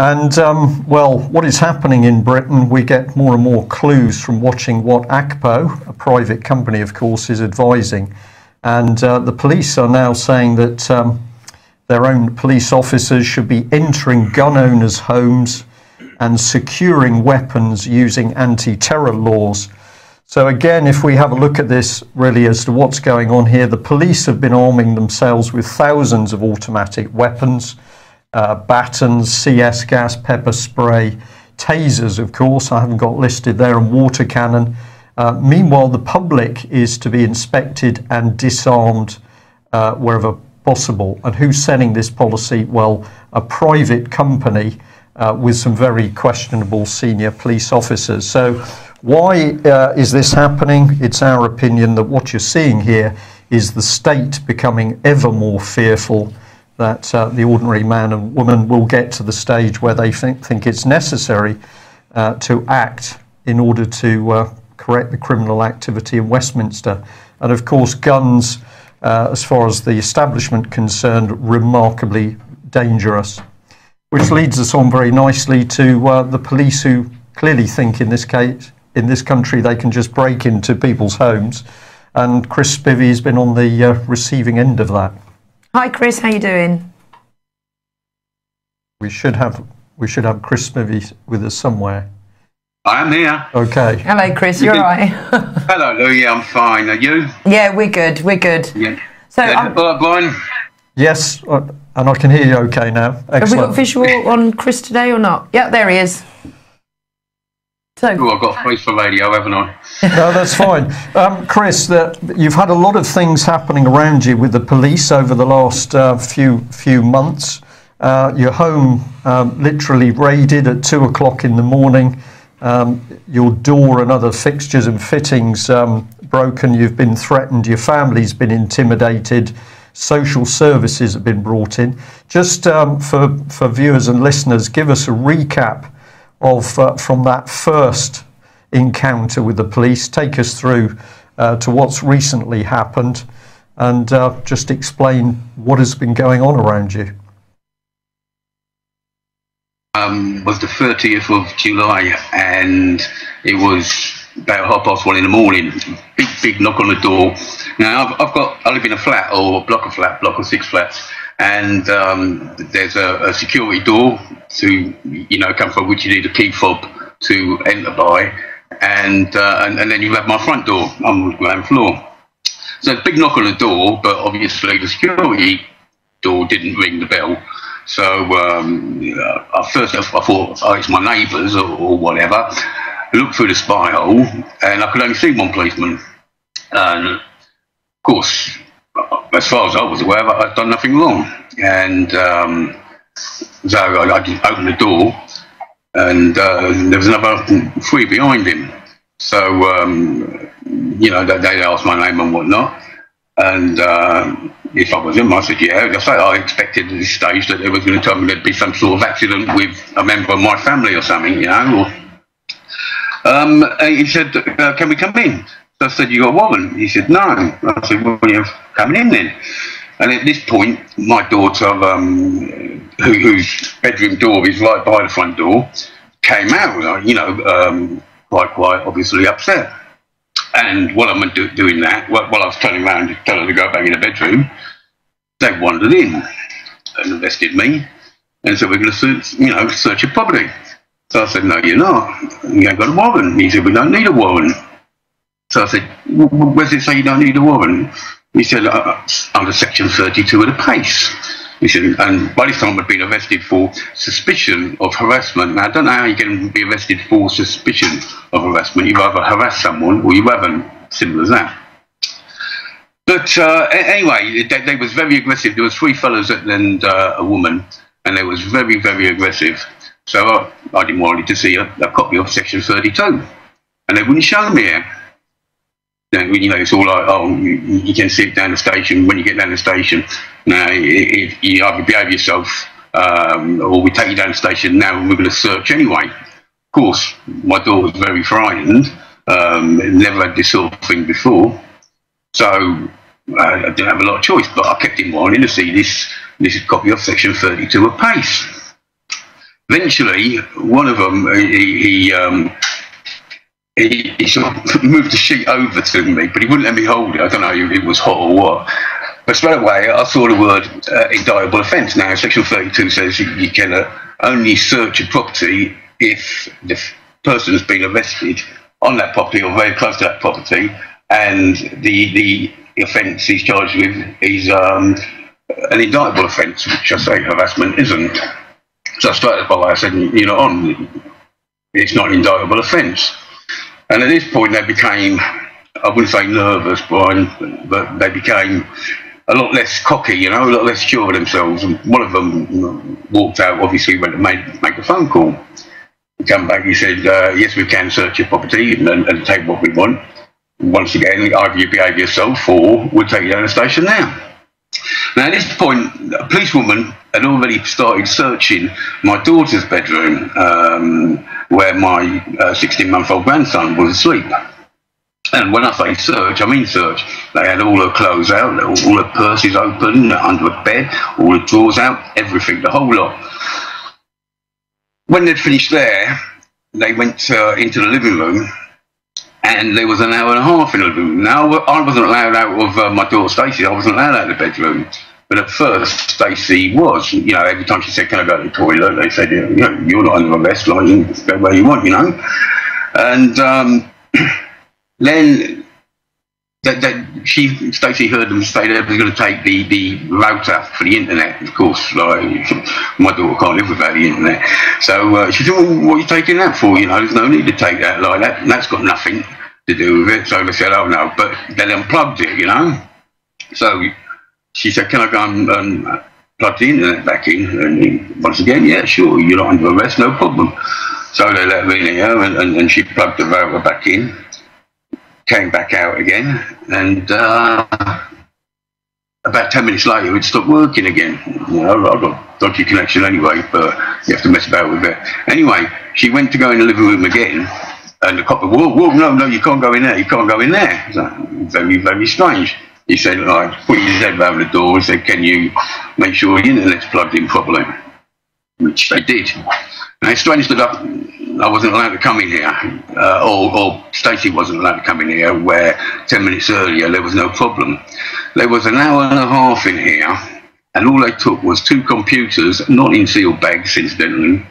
And, well, what is happening in Britain, we get more and more clues from watching what ACPO, a private company, of course, is advising. And the police are now saying that their own police officers should be entering gun owners' homes and securing weapons using anti-terror laws. So again, if we have a look at this really as to what's going on here, the police have been arming themselves with thousands of automatic weapons, batons, CS gas, pepper spray, tasers, of course, I haven't got listed there, and water cannon. Meanwhile, the public is to be inspected and disarmed wherever possible. And who's setting this policy? Well, a private company with some very questionable senior police officers. So why is this happening? It's our opinion that what you're seeing here is the state becoming ever more fearful that the ordinary man and woman will get to the stage where they think it's necessary to act in order to correct the criminal activity in Westminster. And of course, guns, as far as the establishment concerned, remarkably dangerous. Which leads us on very nicely to the police, who clearly think in this case, in this country, they can just break into people's homes. And Chris Spivey has been on the receiving end of that. Hi Chris, how you doing? We should have Chris Spivey with us somewhere. I am here. Okay. Hello Chris, you're all right. Hello Lou, yeah, I'm fine. Are you? Yeah, we're good, we're good. Yeah. So Brian? Yes, and I can hear you okay now. Excellent. Have we got visual on Chris today or not? Yeah, there he is. So, oh, I've got a face for radio, haven't I? No, that's fine. Chris, you've had a lot of things happening around you with the police over the last few months. Your home literally raided at 2 o'clock in the morning. Your door and other fixtures and fittings broken. You've been threatened. Your family's been intimidated. Social services have been brought in. Just for viewers and listeners, give us a recap of from that first encounter with the police. Take us through to what's recently happened, and just explain what has been going on around you. Was the 30th of July, and it was about 1:30 in the morning. Big knock on the door. Now I live in a flat, or a block of 6 flats, and there's a security door to come from which you need a key fob to enter by, and then you have my front door on the ground floor. So big knock on the door, but obviously the security door didn't ring the bell. So at first I thought, oh, it's my neighbours or whatever. I looked through the spy hole and I could only see one policeman. And of course, as far as I was aware, I'd done nothing wrong. And so I just opened the door, and there was another 3 behind him. So, they asked my name and whatnot. And if I was him, I said, yeah. I expected at this stage that they were going to tell me there'd be some sort of accident with a member of my family or something, and he said, can we come in? So I said, you got a warrant? He said, no. I said, well, you're coming in then. And at this point, my daughter, whose bedroom door is right by the front door, came out, quite obviously upset. And while I'm doing that, while I was turning around to tell her to go back in the bedroom, they wandered in and arrested me and said, we're going to search your property. So I said, no, you're not. You ain't got a warrant. He said, we don't need a warrant. So I said, well, where does it say you don't need a warrant? He said, under section 32 of the PACE. He said, and by this time I'd been arrested for suspicion of harassment. Now, I don't know how you can be arrested for suspicion of harassment. You've either harassed someone or you haven't. Simple as that. But anyway, they was very aggressive. There was 3 fellas and a woman, and they was very, very aggressive. So I didn't want to see a copy of section 32, and they wouldn't show me it. It's all like, oh, you can see it down the station when you get down the station. Now, you either behave yourself, or we take you down the station now and we're going to search anyway. Of course, my daughter was very frightened, never had this sort of thing before. So I didn't have a lot of choice, but I kept in wanting to see this copy of section 32 of PACE. Eventually, one of them, he sort of moved the sheet over to me, but he wouldn't let me hold it. I don't know if it was hot or what. But straight away, I saw the word indictable offence. Now, Section 32 says you can only search a property if the person has been arrested on that property or very close to that property, and the offence he's charged with is an indictable offence, which I say harassment isn't. So straight away I said, you're not on. It's not an indictable offence. And at this point they became, I wouldn't say nervous, Brian, but they became a lot less cocky, a lot less sure of themselves. And one of them walked out, obviously went to make a phone call. He came back, he said, yes, we can search your property and take what we want. Once again, either you behave yourself or we'll take you down the station now. Now at this point, a policewoman had already started searching my daughter's bedroom, where my 16-month-old grandson was asleep. And when I say search, I mean search. They had all her clothes out, all her purses open, under her bed, all the drawers out, everything, the whole lot. When they'd finished there, they went into the living room, and there was an hour and a half in the living room. Now, I wasn't allowed out of my daughter Stacey, I wasn't allowed out of the bedroom. But at first, Stacey was. Every time she said, can I go to the toilet, they said, you're not under arrest, like, you can go where you want, And then Stacey heard them say they were going to take the router for the internet. Of course, like, my daughter can't live without the internet. So she said, well, what are you taking that for? There's no need to take that like that. And that's got nothing to do with it. So they said, oh no, but they unplugged it, So she said, can I go and plug the internet back in? And once again, yeah, sure, you're not under arrest, no problem. So they let her in here, and she plugged the router back in. Came back out again, and about 10 minutes later it stopped working again. I've got dodgy connection anyway, but you have to mess about with it. Anyway, she went to go in the living room again, and the cop said, whoa, no, you can't go in there, you can't go in there. So, very, very strange. He said, like, put his head around the door and said, can you make sure the internet's plugged in properly? Which they did. Now, it's strange that I wasn't allowed to come in here, or Stacey wasn't allowed to come in here, where 10 minutes earlier there was no problem. There was an hour and a half in here, and all they took was 2 computers, not in sealed bags, incidentally,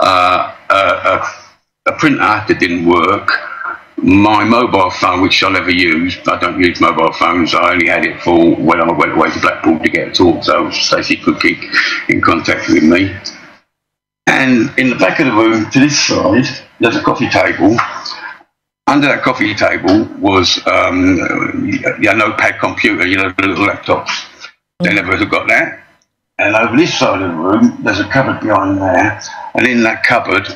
a printer that didn't work, my mobile phone, which I never used. I don't use mobile phones. I only had it for when I went away to Blackpool to get a talk, so Stacey could keep in contact with me. And in the back of the room, to this side, there's a coffee table. Under that coffee table was a notepad computer, the little laptops. They never have got that. And over this side of the room, there's a cupboard behind there. And in that cupboard,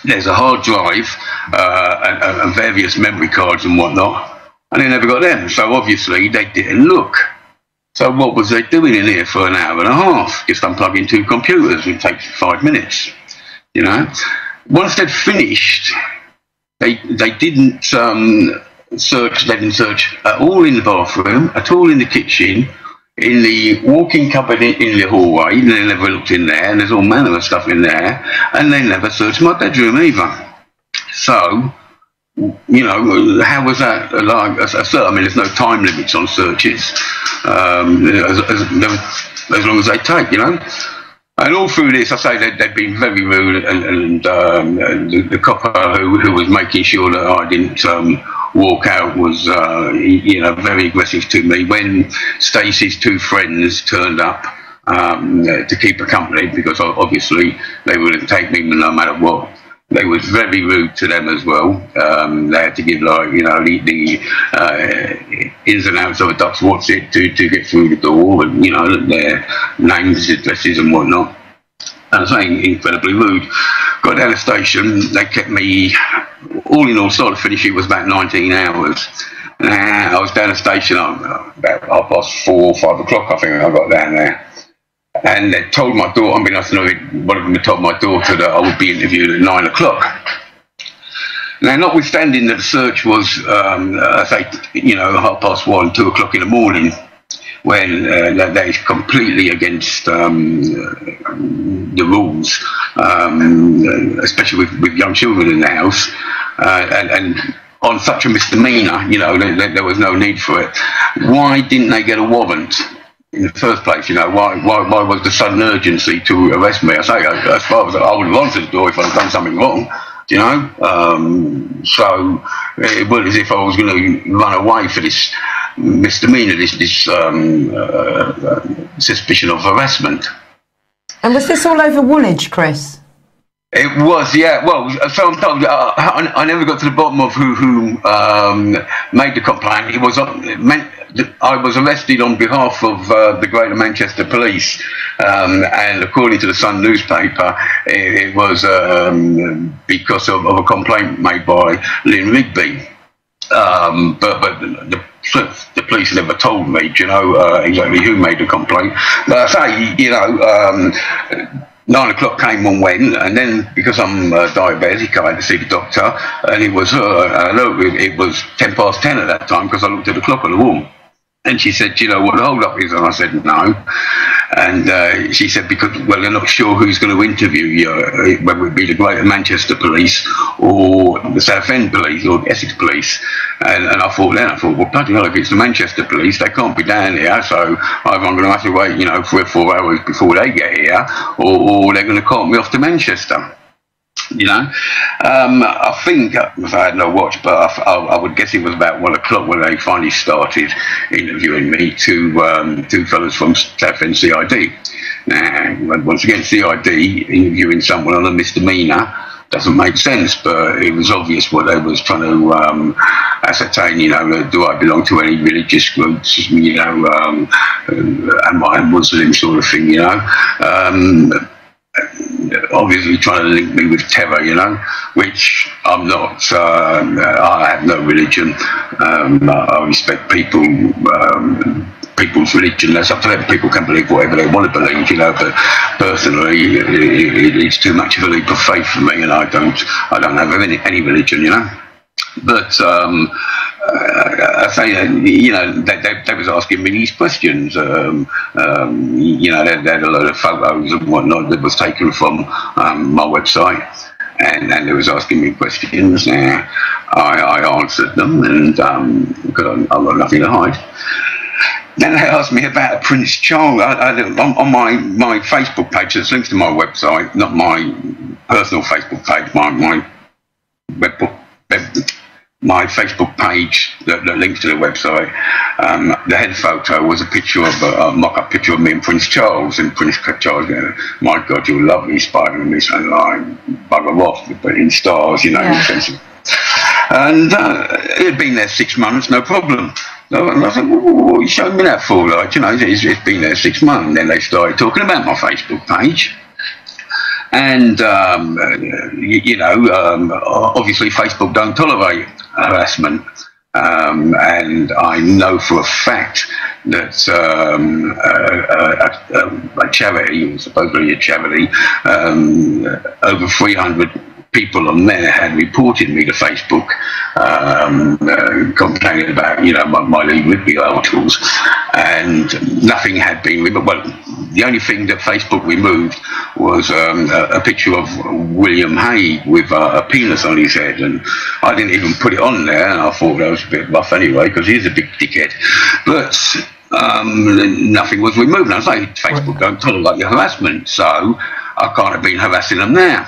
there's a hard drive and various memory cards and whatnot. And they never got them. So obviously, they didn't look. So what was they doing in here for an hour and a half? Just unplugging 2 computers. It takes 5 minutes, Once they'd finished, they didn't search. They didn't search at all in the bathroom, at all in the kitchen, in the walk-in cupboard in the hallway. They never looked in there, and there's all manner of stuff in there. And they never searched my bedroom either. So, how was that like a search? I mean, there's no time limits on searches, as long as they take, And all through this, I say they've been very rude, and the copper who was making sure that I didn't walk out was, very aggressive to me. When Stacey's 2 friends turned up to keep her company, because obviously they wouldn't take me no matter what. They was very rude to them as well. They had to give the ins and outs of a duck's what's it to get through the door, and their names, addresses, and whatnot. And I was saying incredibly rude. Got down the station. They kept me, all in all, start to finish. It was about 19 hours. I was down the station about 4:30, 5 o'clock. I think I got down there. And they told my daughter, one of them had told my daughter that I would be interviewed at 9 o'clock. Now, notwithstanding that the search was, I say, 1:30, 2 o'clock in the morning, when that is completely against the rules. especially with young children in the house, and on such a misdemeanour, you know, there was no need for it. Why didn't they get a warrant in the first place? You know, why was the sudden urgency to arrest me? I say, as far as I would have answered the door if I'd done something wrong, you know. So it was as if I was going to run away for this misdemeanour, this suspicion of harassment. And was this all over Woolwich, Chris? It was, yeah. Well, so I'm told. I never got to the bottom of who made the complaint. It was I was arrested on behalf of the Greater Manchester Police, and according to the Sun newspaper, it was because of a complaint made by Lynn Rigby. But the police never told me, you know, exactly who made the complaint. But I say, you know, 9 o'clock came and went, and then because I'm diabetic, I had to see the doctor, and it was it was 10 past 10 at that time because I looked at the clock on the wall. And she said, you know what the hold up is? And I said, no. And she said, because, well, they're not sure who's going to interview you, whether it be the Greater Manchester Police or the Southend Police or the Essex Police. And I thought, well, bloody hell, if it's the Manchester Police, they can't be down here, so either I'm going to have to wait, you know, 3 or 4 hours before they get here, or they're going to cart me off to Manchester. You know, I think, if I had no watch, but I would guess it was about 1 o'clock when they finally started interviewing me, two fellas from Southend CID. Now, once again, CID interviewing someone on a misdemeanour doesn't make sense, but it was obvious what they was trying to ascertain, you know, do I belong to any religious groups, you know, am I a Muslim sort of thing, you know. Obviously trying to link me with terror, you know, which I'm not. I have no religion. I respect people's religion. That's up to them. People can believe whatever they want to believe, you know. But personally, it's too much of a leap of faith for me, and I don't have any religion, you know. But I say, you know, they was asking me these questions. You know, they had a lot of photos and whatnot that was taken from my website, and they was asking me questions. Now, I answered them, and because I've got nothing to hide. Then they asked me about Prince Charles. On my Facebook page, there's links to my website, not my personal Facebook page, my Facebook page that links to the website. The head photo was a picture of a mock-up picture of me and Prince Charles, and Prince Charles going, "My God, you're lovely, Spider-Man," me saying, "Bugger off," but in stars, you know. Yeah. And it had been there 6 months, no problem. And I said, well, what are you showing me that for? Like, you know, it's been there 6 months. And then they started talking about my Facebook page. And, you know, obviously Facebook don't tolerate harassment. And I know for a fact that a charity, supposedly a charity, over 300 people on there had reported me to Facebook, complaining about, you know, my Lee Rigby articles, and nothing had been removed. Well, the only thing that Facebook removed was a picture of William Hague with a penis on his head, and I didn't even put it on there, and I thought that was a bit rough anyway, because he's a big dickhead. But nothing was removed. And I say Facebook don't tolerate the harassment, so I can't have been harassing them there.